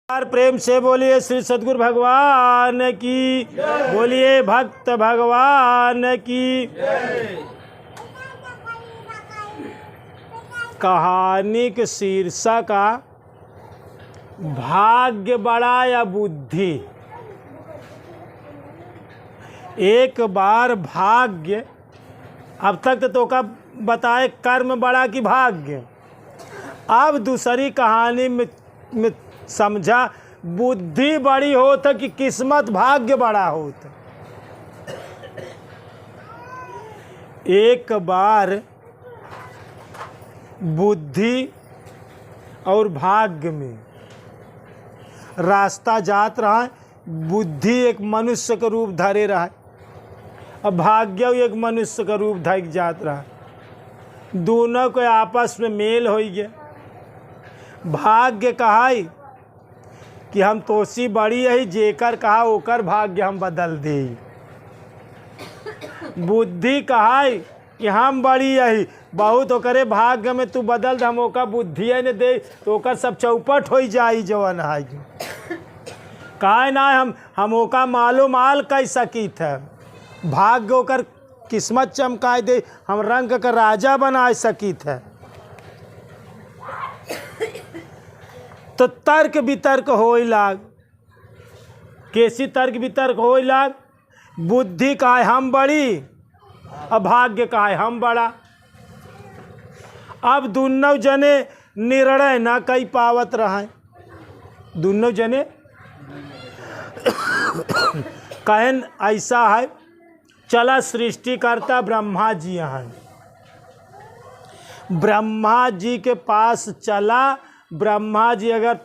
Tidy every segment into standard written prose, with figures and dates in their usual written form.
प्रेम से बोलिए श्री सद्गुरु भगवान की, बोलिए भक्त भगवान की। कहानी के शीर्षक का भाग्य बड़ा या बुद्धि। एक बार भाग्य, अब तक तो का बताए कर्म बड़ा कि भाग्य। अब दूसरी कहानी में समझा बुद्धि बड़ी होता कि किस्मत भाग्य बड़ा होता। एक बार बुद्धि और भाग्य में रास्ता जात रहा है। बुद्धि एक मनुष्य का रूप धरे रहा है और भाग्य एक मनुष्य का रूप धर जात रहा है। दोनों को आपस में मेल हो गया। भाग्य कहा कि हम तोसी बड़ी है, जेकर कहा ओकर भाग्य हम बदल दे। बुद्धि कहा कि हम बड़ी है, बहुत ओकरे भाग्य में तू बदल दे, हम ओका बुद्धि ने दे तो ओकर सब चौपट हो जाई जवन है। काहे ना हम ओका मालो माल कह सकी थे। भाग्य ओकर किस्मत चमकाए दे, हम रंग का राजा बना सकी थे। तो तर्क वितर्क होई लाग। कैसी तर्क वितर्क होई लाग? बुद्धि कहा हम बड़ी और भाग्य कहा हम बड़ा। अब दोनों जने निर्णय ना कई पावत रहे। दोनों जने कहन ऐसा है, चला सृष्टिकर्ता ब्रह्मा जी हैं। ब्रह्मा जी के पास चला। ब्रह्मा जी अगर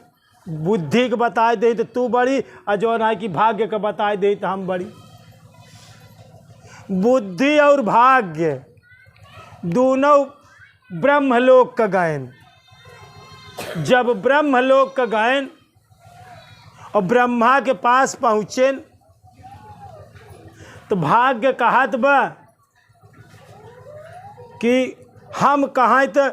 बुद्धि के बताए दे तो तू बड़ी, और जो ना कि भाग्य का बताए दे तो हम बड़ी। बुद्धि और भाग्य दोनों ब्रह्मलोक का गायन। जब ब्रह्मलोक का गायन और ब्रह्मा के पास पहुँचे तो भाग्य कहत बा कि हम कहाँ तो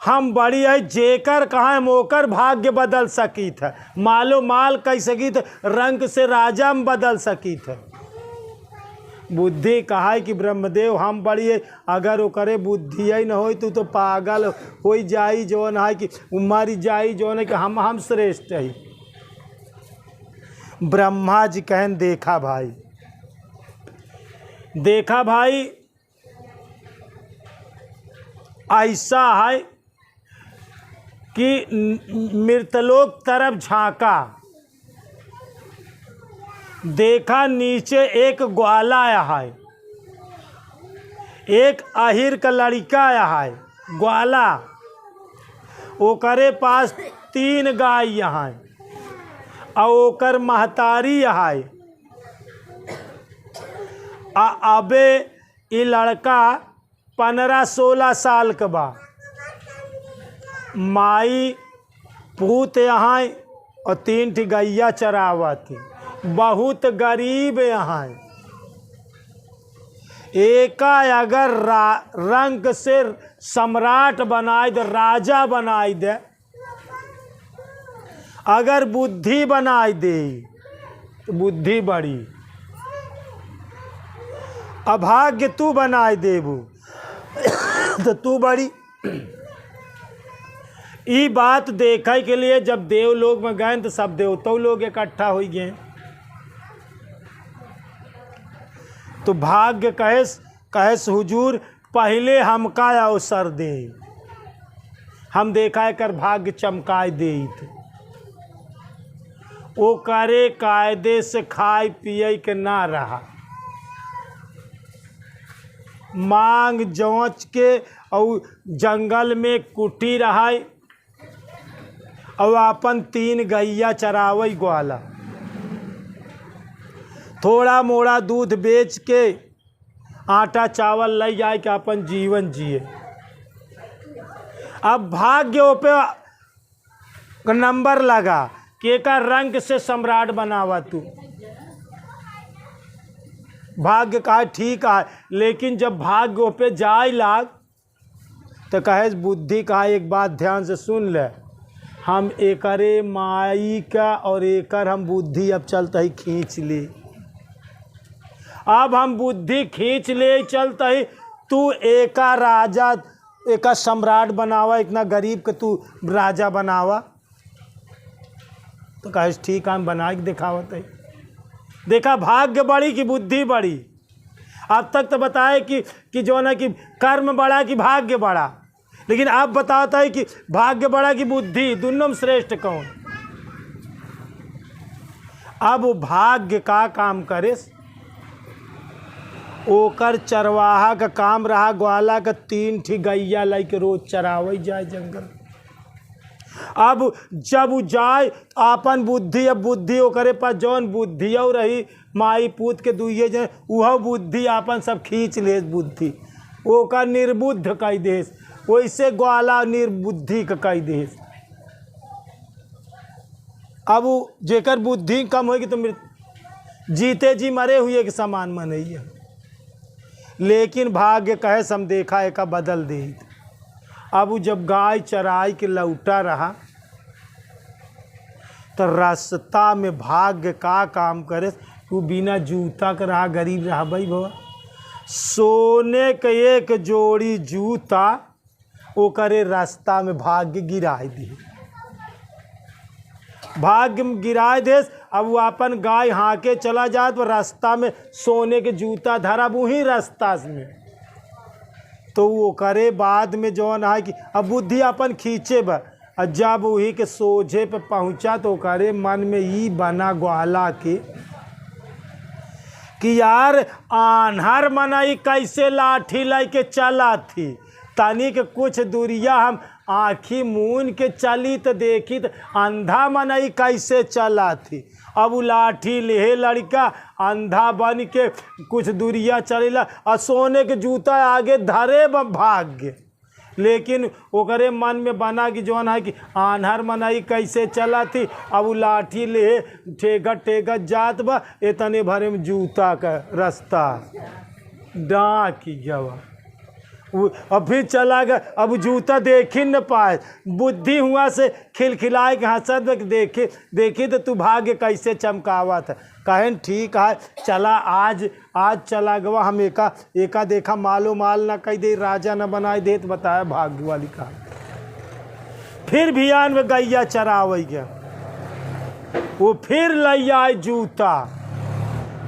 हम बड़ी है, जेकर कहाँ हम ओकर भाग्य बदल सकी था। मालो माल कह सकी था, रंग से राजा में बदल सकी था। बुद्धि कहा कि ब्रह्मदेव हम बड़ी है, अगर ओकरे बुद्धि ही न हो तो पागल हो जाई जौन है कि उमारी जाई जौन है कि हम श्रेष्ठ है। ब्रह्मा जी कहन देखा भाई, देखा भाई ऐसा है कि मृतलोक तरफ झांका, देखा नीचे एक ग्वाला आया है, एक अहिर का लड़का आया है ग्वाला। ओकरे पास 3 गाय यहाँ और ओकर महतारी है। अबे ये लड़का 15-16 साल का बा। माई पूत यहाँ और 3 ठी गैया चरावत। बहुत गरीब यहाँ। एका अगर रंग से सम्राट बनाए दे, राजा बनाए दे, अगर बुद्धि बनाए दे तो बुद्धि बड़ी, अभाग्य तू बनाए देबू तो तू बड़ी। ये बात देखे के लिए जब देवलोक में गए तो सब देवताओं लोग इकट्ठा हो गए। तो भाग्य कहेस हुजूर पहले हमका अवसर दे, हम देखा कर भाग्य चमकाए दे। वो करे कायदे से खाए पिए के ना रहा, मांग जोच के और जंगल में कुटी रहा और अपन 3 गैया चरावई ग्वाला। थोड़ा मोड़ा दूध बेच के आटा चावल ले जाए के अपन जीवन जिए। अब भाग्य पे नंबर लगा कि का रंग से सम्राट बनावा तू। भाग्य कहा ठीक है, लेकिन जब भाग्य पे जाए लाग तो कहे बुद्धि कहा एक बात ध्यान से सुन ले, हम एकरे माई का और एकर हम बुद्धि अब चलता ही खींच ले। अब हम बुद्धि खींच ले चलता ही तू एका राजा एका सम्राट बनावा, इतना गरीब के तू राजा बनावा। तो कहे ठीक हम बना के दिखावत है। देखा भाग्य बड़ी कि बुद्धि बड़ी। अब तक तो बताए कि जो ना कि कर्म बड़ा कि भाग्य बड़ा, लेकिन अब बताता है कि भाग्य बड़ा कि बुद्धि, दोनों में श्रेष्ठ कौन। अब भाग्य का काम करे, ओकर चरवाहा का काम रहा ग्वाला का 3 ठी गैया लाई के रोज चरावे जाए जंगल। अब जब वो जाए आपन बुद्धि, अब बुद्धि ओकरे पास जौन बुद्धि और रही माई पूत के दुइये जन वह बुद्धि आपन सब खींच ले बुद्धि, ओका निर्बुद्ध कई देश, वैसे ग्वाला निर्बुद्धि का कई देश। अब वो जेकर बुद्धि कम होगी तो जीते जी मरे हुए के समान मनइया। लेकिन भाग्य कहे सम देखा एक बदल दे। अब वो जब गाय चराई के लौटा रहा तो रास्ता में भाग्य का काम करे, वो बिना जूता का रहा, गरीब रहा भाई बाबा। सोने के एक जोड़ी जूता वो करे रास्ता में भाग्य गिराए दिए, भाग्य में गिराए देस। अब वो अपन गाय हाँके चला जाए तो रास्ता में सोने के जूता धरा वहीं रास्ता में। तो वो करे बाद में जौन है कि अब बुद्धि अपन खींचे बा, जब वही के सोझे पे पहुँचा तो करे मन में ही बना ग्वाला के कि यार आन्हर मनाई कैसे लाठी लाई के चला थी, तनी के कुछ दूरिया हम आँखी मून के चली तो देखी तो अंधा मनाई कैसे चला थी। अब वो लाठी ले लड़का अंधा बन के कुछ दूरिया चलेला और सोने के जूता आगे धरे भाग्य। लेकिन ओकरे मन में बना कि जौन है कि आन्हर मनाई कैसे चला थी, अब वो लाठी ले ठेगत ठेगत जात बा, इतने भरे में जूता का रास्ता डाँक गया। अब फिर चला गया, अब जूता देख ही न पाए, बुद्धि हुआ से खिलखिलाए के हंसत देखी तो तू भाग्य कैसे चमकावा था। कहें ठीक है चला आज चला गवा, हम एका देखा मालो माल ना कही दे, राजा न बनाए दे, तो बताया भाग्य वाली का। फिर भियान में गैया चरावे गया, वो फिर लई आए जूता,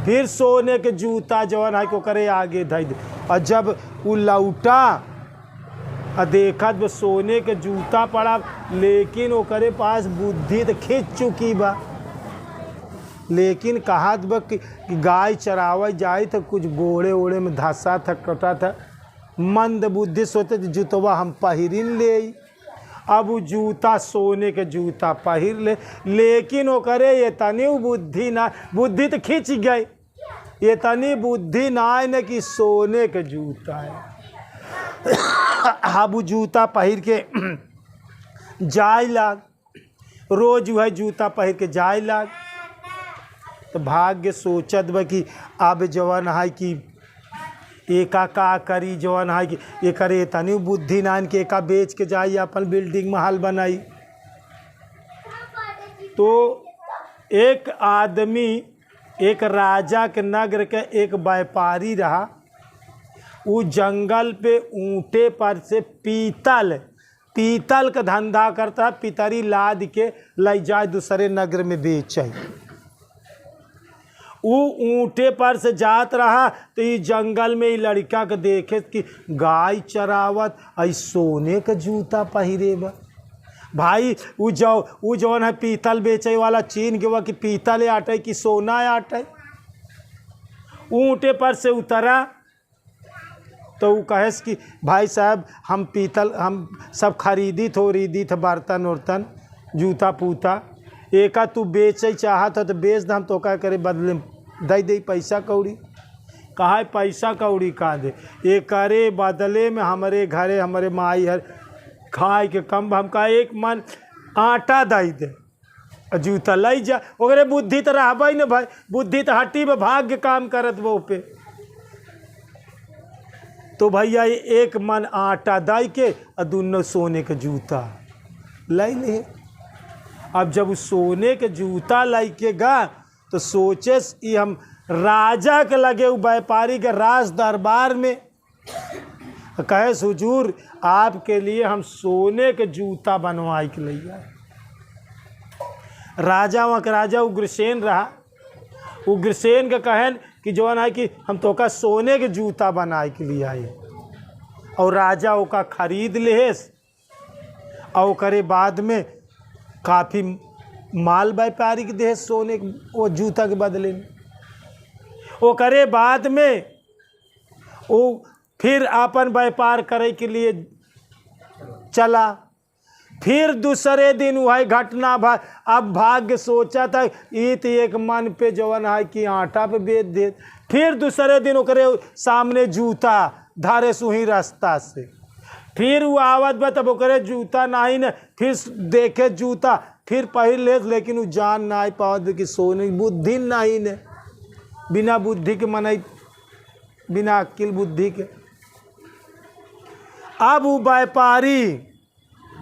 फिर सोने के जूता जवन है को करे आगे धई दे। और जब वो लौटा और देखा तो सोने के जूता पड़ा, लेकिन वो करे पास बुद्धि तो खींच चुकी बा। लेकिन कहात बा कि गाय चरावे जाए तो कुछ गोड़े ओड़े में धंसा था कटा था, मंद बुद्धि सोचे जूतवा हम पहिरिन ले। अब वो जूता सोने के जूता पहिर ले, लेकिन वो करे ये तनी बुद्धि ना, बुद्धि तो खींच गई, ये तनी बुद्धि ना है न कि सोने के जूता है। अब जूता पहिर के जाए लाग, रोज वह जूता पहिर के जाए लाग। तो भाग्य सोचत बा कि अब जवन है कि एका का करी, जवन है कि ये करे तनी बुद्धि नान के एका बेच के जाई अपन बिल्डिंग महल बनाई। तो एक आदमी एक राजा के नगर के एक व्यापारी रहा, वो जंगल पे ऊँटे पर से पीतल का धंधा करता, पितरी लाद के ले जाए दूसरे नगर में बेचे। वो ऊँटे पर से जात रहा तो ये जंगल में ये लड़का के देखे कि गाय चरावत आई सोने का जूता पहिरे बा। भाई वो जौन है पीतल बेचे वाला चीन के वह कि पीतल आटे कि सोना आटे। ऊँटे पर से उतरा तो वो कहेस कि भाई साहब हम पीतल हम सब खरीदी थ बर्तन उर्तन जूता पूता, एका तू बेचे चाहत तो बेच द, हम तो क्या करे बदले दे पैसा कौड़ी। कहा पैसा कौड़ी का दे, ये करे बदले में हमारे घरे हमारे माई हर खाए के कम, हमका एक मन आटा दई दे जूता लाई जा। ओकरे बुद्धि तो रहबे न भाई, बुद्धि तो हटी में भाग्य काम करत वो पे। तो भैया एक मन आटा दई के और दोनों सोने के जूता लाई ले। अब जब उस सोने के जूता लेके गा तो सोचे कि हम राजा के लगे वो व्यापारी के राज दरबार में कहे हुजूर आपके लिए हम सोने के जूता बनवाए के लिए आए। राजा वहाँ के राजा उग्रसेन रहा। उग्रसेन के कहन कि जो है कि हम तो का सोने के जूता बनाए के लिए आए और राजा ओका खरीद लेस और करे बाद में काफ़ी माल व्यापारी के दे सोने के वो जूता के बदले में। वो करे बाद में वो फिर अपन व्यापार करे के लिए चला। फिर दूसरे दिन वही घटना अब भाग्य सोचा था ये तो एक मन पे जवन है कि आटा पे बेच दे। फिर दूसरे दिन ओकरे सामने जूता धारे सुही रास्ता से फिर वो आवत बा तब ओकरे जूता नहीं न फिर देखे जूता फिर पहन ले लेकिन वो जान नहीं पावत कि सोने बुद्धि नहीं ने बिना बुद्धि के मनई बिना अक्ल बुद्धि के। अब वो व्यापारी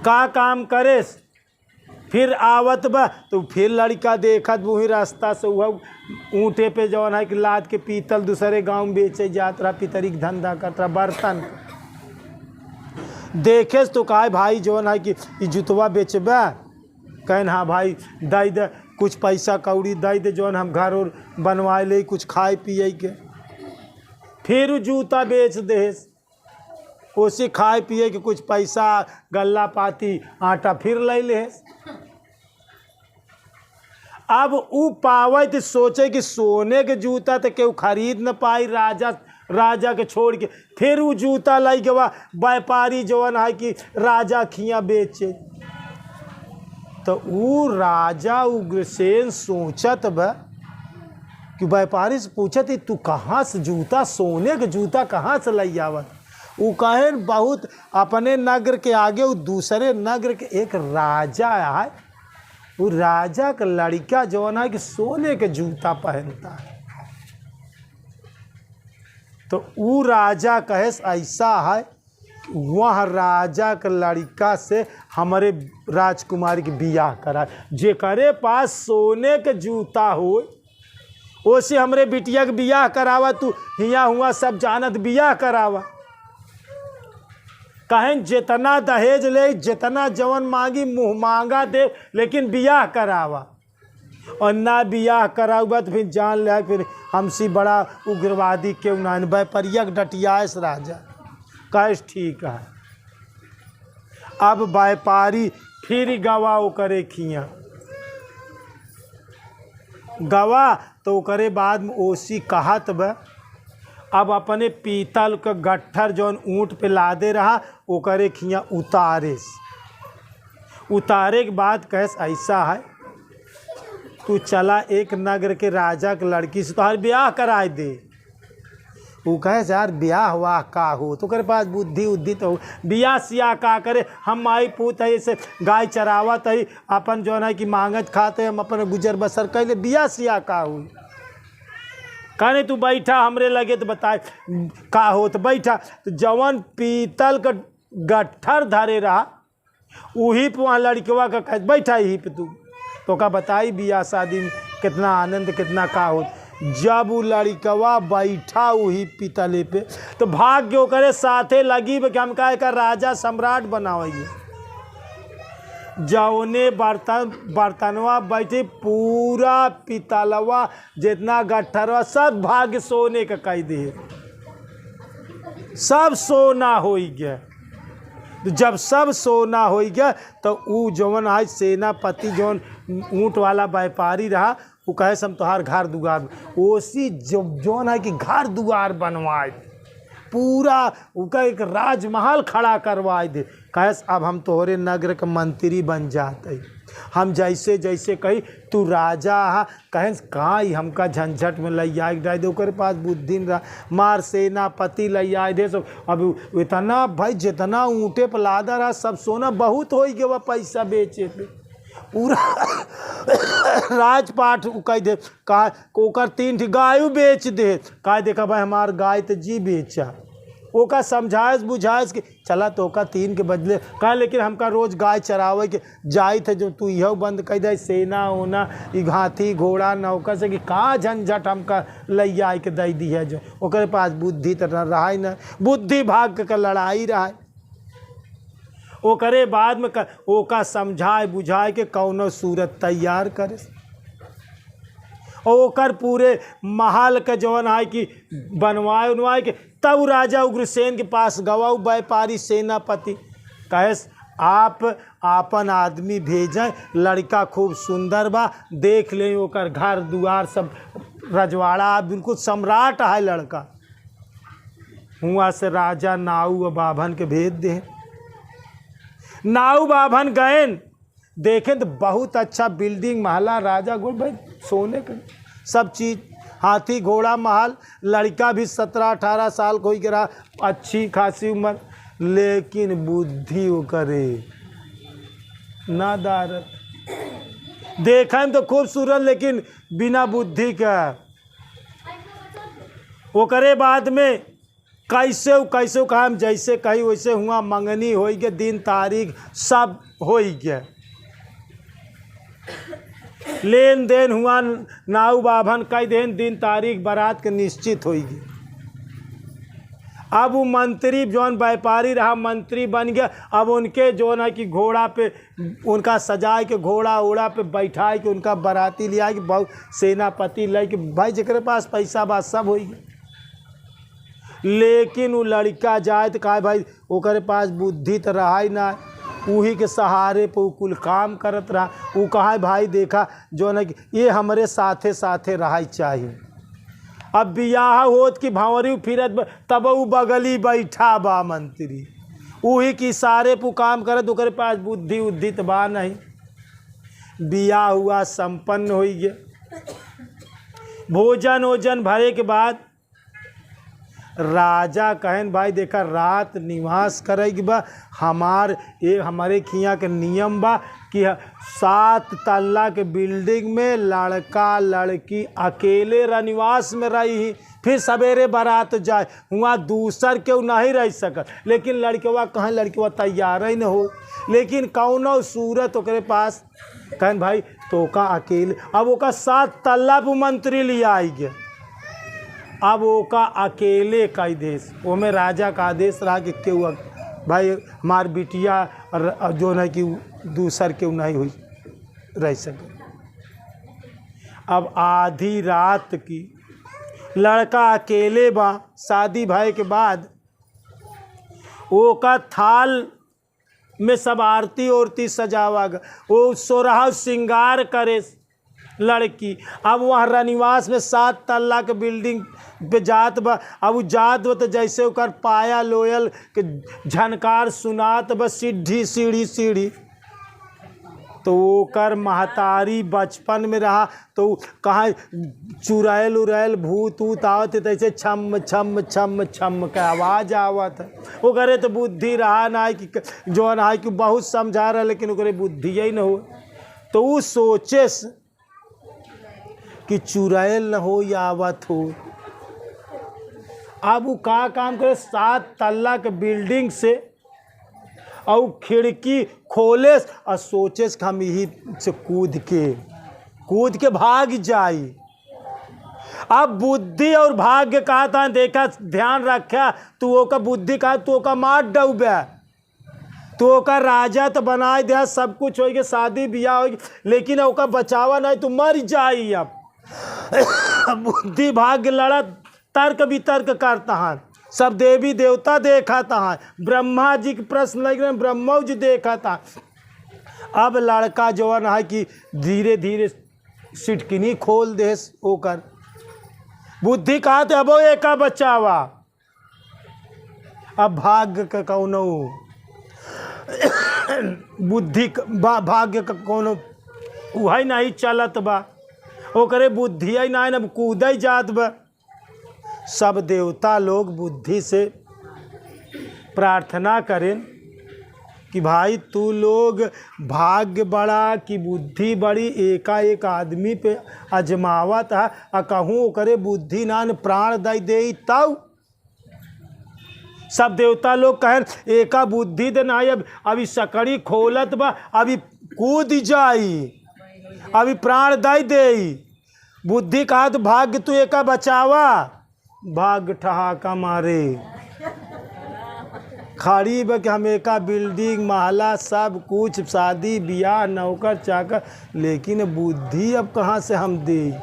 का काम करे फिर आवत बा तो फिर लड़का देखत वही रास्ता से वह ऊँटे पे जवन है कि लाद के पीतल दूसरे गांव में बेचे जात रहा पितरी का धंधा करत रहा बर्तन देखे तो कहा भाई जवन है कि जुतवा बेचबा कहन हाँ भाई दे दे कुछ पैसा कौड़ी दे दे जवन हम घर और बनवाए ले कुछ खाए पिए के। फिर वो जूता बेच दे उसी खाए पिए के कुछ पैसा गल्ला पाती आटा फिर ले ले। अब वो पावे तो सोचे कि सोने के जूता तो केहू खरीद न पाई राजा के छोड़ के फिर वो जूता लाई के व्यापारी जवन है कि राजा खिया बेचे। तो वो राजा उग्रसेन सोचत बा कि व्यापारी से पूछत तू कहाँ से जूता सोने के जूता कहाँ से लाई आवत। वो कहे बहुत अपने नगर के आगे वो दूसरे नगर के एक राजा है वो राजा का लड़का जवन है कि सोने के जूता पहनता है। तो वो राजा कहे ऐसा है वह राजा के लड़का से हमारे राजकुमारी के बियाह करा जेकरे पास सोने के जूता हो ओसे हमरे बिटिया के बियाह करावा तू हिया हुआ सब जानत बियाह करावा। कहें जितना दहेज ले जितना जवन मांगी मुँह मांगा दे लेकिन बियाह करावा और ना बियाह करावा तो फिर जान लिया फिर हमसे बड़ा उग्रवादी क्यों ना व्यापारिया डटियास राजा कहे ठीक है। अब व्यापारी फिर गवा करे खिया गवा तो करे बाद में ओसी कहत बा अब अपने पीतल का गट्ठर जौन ऊँट पे लादे रहा ओकरे खिया उतारे के बाद कहे ऐसा है तू चला एक नगर के राजा के लड़की से तोहर ब्याह कराए दे। वो कहे यार ब्याह वाह का हो तो करे पास बुद्धि उद्धि तो हो बियाह सिया का करे हम माई पूत है ऐसे गाय चरावत है अपन जो है कि मांगत खाते हम अपन गुजर बसर कैले बियाह सिया का हो। कहने तू बैठा हमरे लगे तो बताए का हो तो बैठा तो जवन पीतल का गट्ठर धरे रहा वही पे वहाँ लड़कवा का कह बैठा यहीं पे तू तो का बताई बियाह शादी में कितना आनंद कितना का हो। जब वो लड़कवा बैठा वही पीतले पे तो भाग्य करे साथे लगी कि हम का राजा सम्राट बनावाइए। जौने बर्तनवा बैठे पूरा पीतलवा जितना गट्ठरवा सब भाग्य सोने का कह दे सब सोना हो गया। तो जब सब सोना हो गया तो वो जौन आज सेनापति जौन ऊँट वाला व्यापारी रहा वो कहे हम तोहार घर दुआर ओसी जौन है कि घर दुआर बनवाए पूरा उसका एक राजमहल खड़ा करवाए दे। कहे अब हम तोहरे नगर के मंत्री बन जाते हम जैसे जैसे कही तू राजा हा कहे कहाँ हमका झंझट में ले आए डाल दे ओकरे पास बुद्धि रहा मार सेनापति ले आए दे सब अब इतना भाई जितना ऊँटे पर लादा रहा सब सोना बहुत हो गया पैसा बेचे पे पूरा राजपाट कह दे कहा ओकर 3 गाय बेच दे कहा देखा भाई हमार गाय तो जी बेचा ओका समझाए बुझाए कि चला तो का 3 के बदले कहा, लेकिन हमका रोज गाय चरावे के जाई थे, जो तू यह बंद कर दे सेना होना ई हाथी घोड़ा नौका से कि का झंझट हमका लैया के दे दी है, जो ओकरे पास बुद्धि तो रहा ही न, बुद्धि भाग का लड़ाई रहा। ओकरे बाद में ओका समझाए बुझाए के कौनो सूरत तैयार करे और ओकर पूरे महल के जवन है कि बनवाए उनवाए के, तब राजा उग्रसेन के पास गवाऊ व्यापारी सेनापति कहे आप आपन आदमी भेजें, लड़का खूब सुंदर बा, देख ले ओकर घर दुआर सब रजवाड़ा बिल्कुल सम्राट है लड़का। हुआ से राजा नाऊ बाभन के भेज दे। नाऊ बाभन गए देखें तो बहुत अच्छा बिल्डिंग महला, राजा गोल भाई सोने के सब चीज़, हाथी घोड़ा महल, लड़का भी 17-18 साल कोई गिरा, अच्छी खासी उम्र, लेकिन बुद्धि वो करे नादारत। देखा में तो खूबसूरत लेकिन बिना बुद्धि का। वो करे बाद में कैसे कहा हम जैसे कही वैसे हुआ, मंगनी हो गया, दिन तारीख सब हो गया, लेन देन हुआ, नाऊ बाभन कई दिन तारीख बारात के निश्चित होगी। अब वो मंत्री जौन व्यापारी रहा मंत्री बन गया, अब उनके जौन है कि घोड़ा पे उनका सजाए के घोड़ा ओड़ा पे बैठाए के उनका बाराती लिया कि बहुत सेनापति ले कि भाई जकरे पास पैसा बा सब होगी। लेकिन वो लड़का जाए तो कहा भाई ओकरे पास बुद्धि तो रहा ही ना, वही के सहारे पे कुल काम करत रहा। वो कहा भाई देखा जो न ये हमारे साथे साथे रहा चाहिए। अब बियाह होत कि भंवरी फिरत तब वो बगली बैठा बा मंत्री, वही के इशारे पे काम करत, ओकरे पास बुद्धि उद्धि तो बा नहीं। बियाह हुआ संपन्न हो गया, भोजन ओजन भरे के बाद राजा कहन भाई देखा रात निवास करेगी बा, हमारे खिया के नियम बा कि 7 तल्ला के बिल्डिंग में लड़का लड़की अकेले रनिवास में रही, फिर सवेरे बारात जाए, वहाँ दूसर केहू नहीं रह सकत। लेकिन लड़कवा कहें लड़कवा तैयार ही न हो, लेकिन कौनो सूरत ओकरे पास कहन भाई तो का अकेले। अब ओका 7 तल्ला पे मंत्री लिया आई गया, अब ओका अकेले का देश, वो में राजा का आदेश रहा कि क्यों भाई हमार बिटिया जो है कि दूसर क्यों नहीं हुई रह सके। अब आधी रात की लड़का अकेले बा, शादी भाई के बाद ओका थाल में सब आरती ओरती सजावा गा, वो सोरहा श्रृंगार करे लड़की। अब वहाँ रनिवास में 7 तल्ला के बिल्डिंग पे जात बा, अब जात बा तो जैसे ओकर पाया लोयल के झनकार सुनात बा सीढ़ी सीढ़ी सीढ़ी, तो ओकर महतारी बचपन में रहा तो कहाँ चुड़ैल उड़ैल भूत ऊत आवत तैसे छम छम छम छम के आवाज़ आवत है। वो करे तो बुद्धि रहा ना कि जो है कि बहुत समझा रहा लेकिन ओकरे बुद्धि ही न हो, तो वो सोचे कि चुड़ैल न हो या आवत हो। अब वो का काम करे 7 तल्ला के बिल्डिंग से और खिड़की खोले और सोचे कि हम यही से कूद के भाग जाई। अब बुद्धि और भाग्य कहा था देखा ध्यान रखा, तू ओका बुद्धि कहा तू ओका मार डूबे, तो ओका राजा तो बनाए दिया, सब कुछ होगी, शादी ब्याह होगी, लेकिन ओका बचावा नहीं तो मर जाई। अब बुद्धि भाग्य लड़ा, तर्क वितर्क करता है, सब देवी देवता देखा था, ब्रह्मा जी के प्रश्न लग रहे ब्रह्मा जी देखा था। अब लड़का जवान है कि धीरे धीरे सिटकिनी खोल दे ओकर बुद्धि कहा थे अब एक बचावा। अब भाग्य का कौनो बुद्धि भाग्य का कोनो वही नहीं चलत बा, ओकरे बुद्धि ही नहीं न कूद जात बा। सब देवता लोग बुद्धि से प्रार्थना करें कि भाई तू लोग भाग्य बड़ा कि बुद्धि बड़ी, एकाएक आदमी पे अजमावत है आ कहूँ करे बुद्धि नान प्राण दे तब सब देवता लोग कहें एका बुद्धि दे ना, अभी सकड़ी खोलत बा, अभी कूद जाई, अभी प्राण दई दे। बुद्धि कहा तो भाग्य तू एका बचावा, भाग्य ठहाका मारे खड़ी बा कि हम एका बिल्डिंग महला सब कुछ शादी ब्याह नौकर चाकर, लेकिन बुद्धि अब कहाँ से हम दे।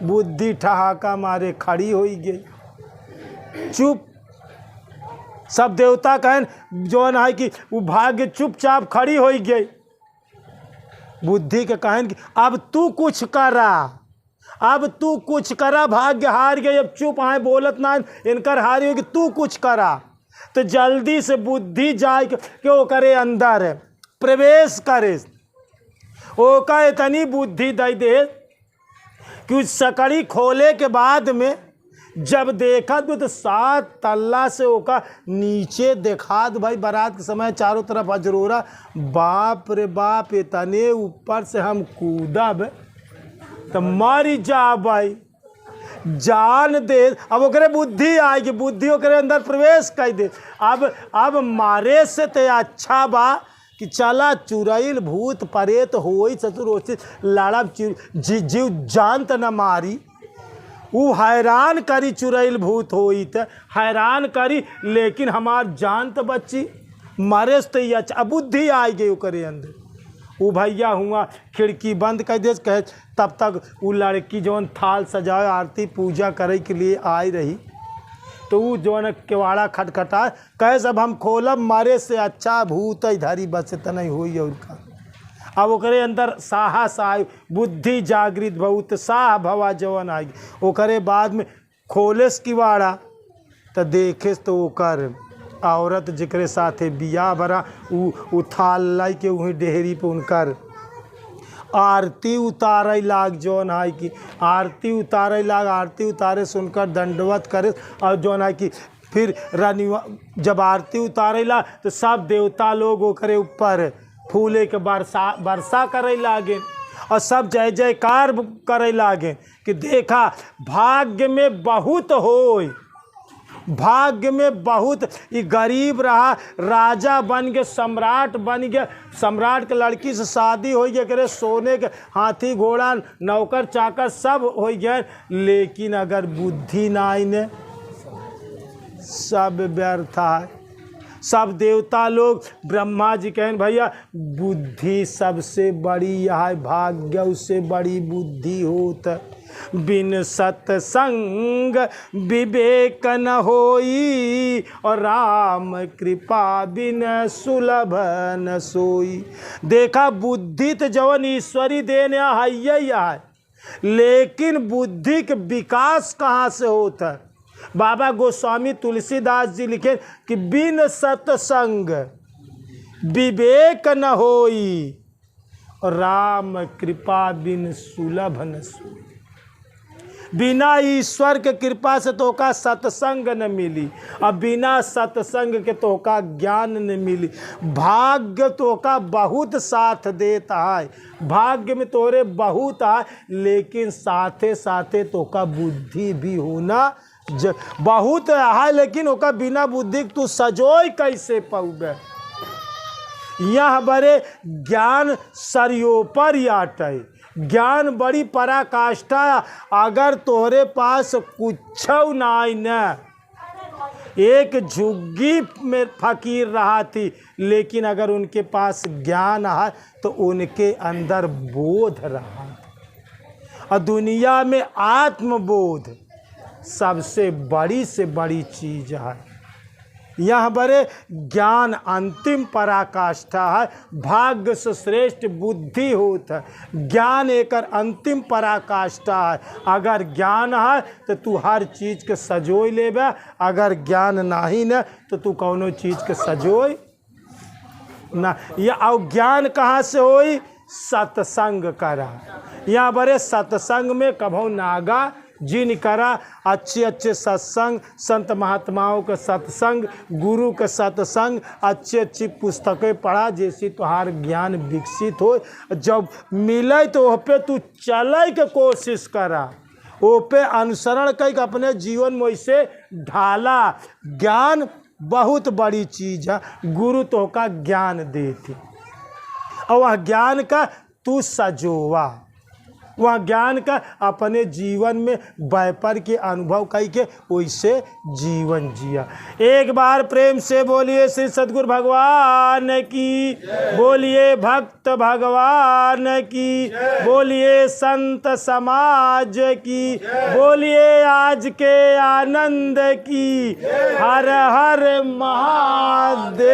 बुद्धि ठहाका मारे खड़ी हो गई चुप। सब देवता कहें जो है कि वो भाग्य चुपचाप खड़ी हो गई। बुद्धि के कहें कि अब तू कुछ करा, अब तू कुछ करा, भाग्य हार गई, अब चुप आए बोलत ना, इनकर हारी होगी, तू कुछ करा। तो जल्दी से बुद्धि जाए कि वो करे अंदर प्रवेश करे, ओका इतनी बुद्धि दे दे कि उस सकड़ी खोले के बाद में जब देखा तो 7 तल्ला से ओका नीचे देखा भाई, बारात के समय चारों तरफ अजरोरा, बाप रे बाप, इतने ऊपर से हम कूदब तो मर जा भाई, जान दे। अब ओकरे बुद्धि आएगी, बुद्धि ओकरे अंदर प्रवेश कर दे। अब मारे से ते अच्छा बा कि चला चुरैल भूत परेत होई चतुरोचित लड़ब जीव जान त न मारी। वो हैरान करी चुरैल भूत होई त हैरान करी, लेकिन हमार जान तो बच्ची मारे से तो अच्छा। बुद्धि आई गई ओकरे अंदर। वो भैया हुआ खिड़की बंद कर दे, कहे तब तक वो लड़की जौन थाल सजाए आरती पूजा करे के लिए आई रही, तो वो जो है केवाड़ा खटखटा, कहे सब हम खोलब, मारे से अच्छा भूत धरी बस इतना ही हुई और का। अब ओकरे अंदर साहस आए, बुद्धि जागृत बहुत साह भवा जवन आई। ओकरे बाद में खोलेस किवाड़ा तो देखेस तो ओकर औरत जिकरे साथे बिया भरा उ थाल लाई के वहीं डेहरी पे उनकर आरती उतारे लाग, जौन है कि आरती उतारे लाग, आरती उतारे सुनकर दंडवत करे। और जौन है कि फिर रानीवा जब आरती उतारे ला तो सब देवता लोग ओकरे ऊपर फूले के वर्षा करे लागे और सब जय जयकार करे लागे कि देखा भाग्य में बहुत होय, भाग्य में बहुत। ये गरीब रहा, राजा बन गया, सम्राट बन गया, सम्राट के लड़की से शादी हो गया, करे सोने के हाथी घोड़ा नौकर चाकर सब हो गए, लेकिन अगर बुद्धि ना आईने सब व्यर्थ है। सब देवता लोग ब्रह्मा जी कहें भैया बुद्धि सबसे बड़ी है, भाग्य उससे बड़ी बुद्धि होत। बिन सत्संग विवेक न होई, और राम कृपा बिन सुलभ न सोई। देखा बुद्धि तो जवन ईश्वरी देने है, लेकिन बुद्धि के विकास कहाँ से होता है। बाबा गोस्वामी तुलसीदास जी लिखे कि बिन सत्संग विवेक न होई, राम कृपा बिन सुलभ न सोई। बिना ईश्वर के कृपा से तो का सत्संग न मिली, और बिना सत्संग के तो का ज्ञान न मिली। भाग्य तो का बहुत साथ देता है, भाग्य में तोरे बहुत है, लेकिन साथे साथे तो का बुद्धि भी होना बहुत है, लेकिन ओका बिना बुद्धि तू सजोई कैसे पाऊगे। यह बड़े ज्ञान सरियो पर याटे, ज्ञान बड़ी पराकाष्ठा। अगर तोहरे पास कुछ नाई न, एक झुग्गी में फकीर रहा थी, लेकिन अगर उनके पास ज्ञान है तो उनके अंदर बोध रहा। और दुनिया में आत्मबोध सबसे बड़ी से बड़ी चीज है। यह बड़े ज्ञान अंतिम पराकाष्ठा है, भाग्य से श्रेष्ठ बुद्धि होता है। ज्ञान एक अंतिम पराकाष्ठा है। अगर ज्ञान है तो तू हर चीज के सजोई लेबे, अगर ज्ञान नहीं न तो तू कौनो चीज के सजोई ना। या और ज्ञान कहाँ से होई? सत्संग करा। यहाँ बड़े सत्संग में कभो नागा जिन करा, अच्छे अच्छे सत्संग, संत महात्माओं का सत्संग, गुरु का सत्संग, अच्छी अच्छी पुस्तकें पढ़ा, जैसी तुम्हार ज्ञान विकसित हो। जब मिले तो वह पे तू चले के कोशिश करा, वो पे अनुसरण कर अपने जीवन में वैसे ढाला। ज्ञान बहुत बड़ी चीज है, गुरु तो का ज्ञान देते और वह ज्ञान का तू सजोवा, वह ज्ञान का अपने जीवन में व्यापार के अनुभव करके वैसे जीवन जिया। एक बार प्रेम से बोलिए श्री सद्गुरु भगवान की, बोलिए भक्त भगवान की, बोलिए संत समाज की, बोलिए आज के आनंद की। हर हर महादेव।